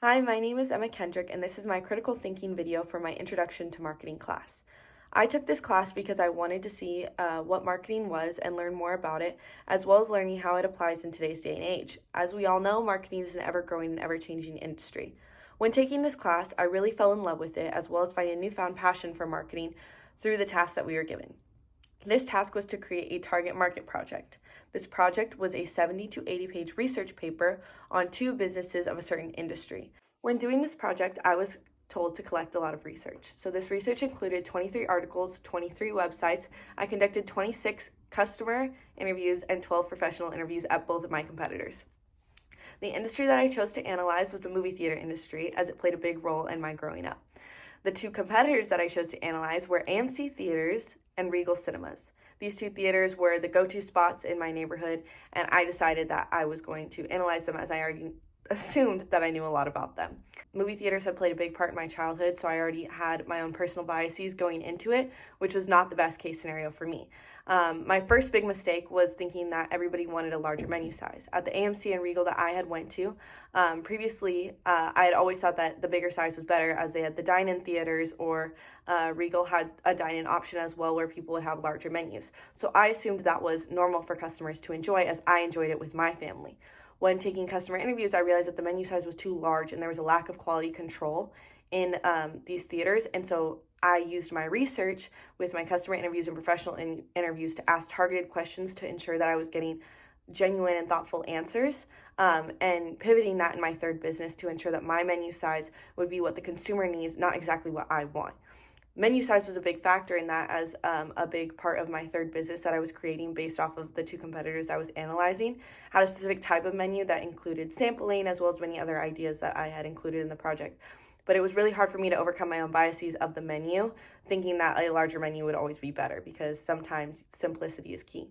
Hi, my name is Emma Kendrick, and this is my critical thinking video for my Introduction to Marketing class. I took this class because I wanted to see what marketing was and learn more about it, as well as learning how it applies in today's day and age. As we all know, marketing is an ever-growing and ever-changing industry. When taking this class, I really fell in love with it, as well as finding a newfound passion for marketing through the tasks that we were given. This task was to create a target market project. This project was a 70 to 80 page research paper on two businesses of a certain industry. When doing this project, I was told to collect a lot of research. So this research included 23 articles, 23 websites. I conducted 26 customer interviews and 12 professional interviews at both of my competitors. The industry that I chose to analyze was the movie theater industry, as it played a big role in my growing up. The two competitors that I chose to analyze were AMC Theaters and Regal Cinemas. These two theaters were the go-to spots in my neighborhood, and I decided that I was going to analyze them, as I already assumed that I knew a lot about them. Movie theaters have played a big part in my childhood, so I already had my own personal biases going into it, which was not the best case scenario for me. My first big mistake was thinking that everybody wanted a larger menu size. At the AMC and Regal that I had went to, previously, I had always thought that the bigger size was better, as they had the dine-in theaters, or Regal had a dine-in option as well, where people would have larger menus. So I assumed that was normal for customers to enjoy, as I enjoyed it with my family. When taking customer interviews, I realized that the menu size was too large and there was a lack of quality control in these theaters. And so I used my research with my customer interviews and professional interviews to ask targeted questions to ensure that I was getting genuine and thoughtful answers, and pivoting that in my third business to ensure that my menu size would be what the consumer needs, not exactly what I want. Menu size was a big factor in that, as a big part of my third business that I was creating based off of the two competitors I was analyzing had a specific type of menu that included sampling, as well as many other ideas that I had included in the project. But it was really hard for me to overcome my own biases of the menu, thinking that a larger menu would always be better, because sometimes simplicity is key.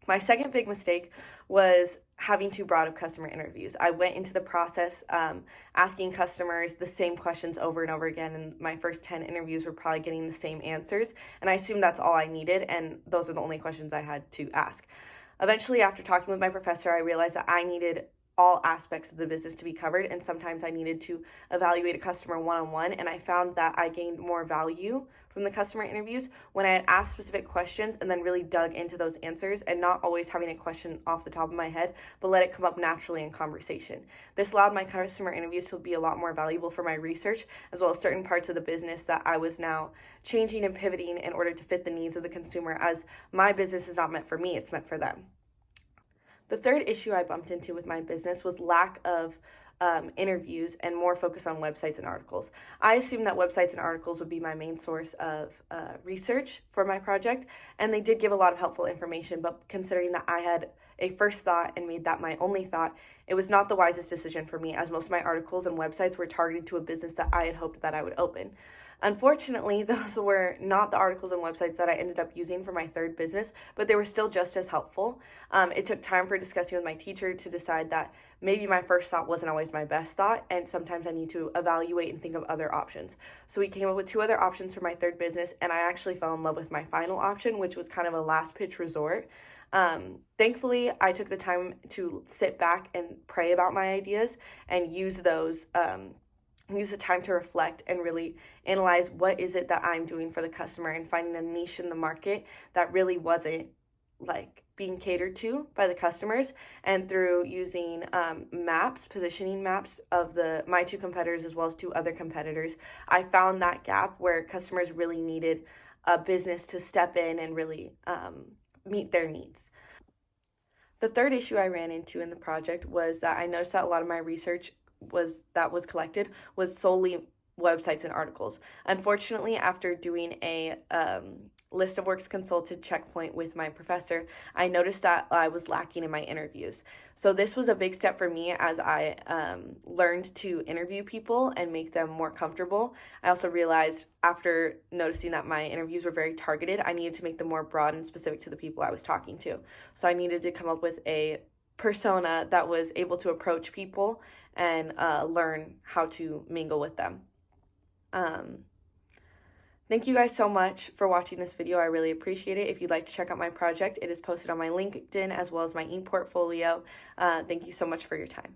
My second big mistake was having too broad of customer interviews. I went into the process asking customers the same questions over and over again, and my first 10 interviews were probably getting the same answers, and I assumed that's all I needed, and those are the only questions I had to ask. Eventually, after talking with my professor, I realized that I needed all aspects of the business to be covered, and sometimes I needed to evaluate a customer one-on-one, and I found that I gained more value from the customer interviews when I had asked specific questions and then really dug into those answers, and not always having a question off the top of my head, but let it come up naturally in conversation. This allowed my customer interviews to be a lot more valuable for my research, as well as certain parts of the business that I was now changing and pivoting in order to fit the needs of the consumer, as my business is not meant for me, it's meant for them. The third issue I bumped into with my business was lack of interviews and more focus on websites and articles. I assumed that websites and articles would be my main source of research for my project, and they did give a lot of helpful information, but considering that I had a first thought and made that my only thought, it was not the wisest decision for me, as most of my articles and websites were targeted to a business that I had hoped that I would open. Unfortunately, those were not the articles and websites that I ended up using for my third business, but they were still just as helpful. It took time for discussing with my teacher to decide that maybe my first thought wasn't always my best thought, and sometimes I need to evaluate and think of other options. So we came up with two other options for my third business, and I actually fell in love with my final option, which was kind of a last pitch resort. Thankfully, I took the time to sit back and pray about my ideas and use the time to reflect and really analyze what is it that I'm doing for the customer, and finding a niche in the market that really wasn't being catered to by the customers. And through using positioning maps of my two competitors as well as two other competitors, I found that gap where customers really needed a business to step in and really meet their needs. The third issue I ran into in the project was that I noticed that a lot of my research was collected was solely websites and articles. Unfortunately, after doing a list of works consulted checkpoint with my professor, I noticed that I was lacking in my interviews. So this was a big step for me, as I learned to interview people and make them more comfortable. I also realized, after noticing that my interviews were very targeted, I needed to make them more broad and specific to the people I was talking to. So I needed to come up with a persona that was able to approach people and learn how to mingle with them. Thank you guys so much for watching this video. I really appreciate it. If you'd like to check out my project, it is posted on my LinkedIn as well as my ePortfolio. Thank you so much for your time.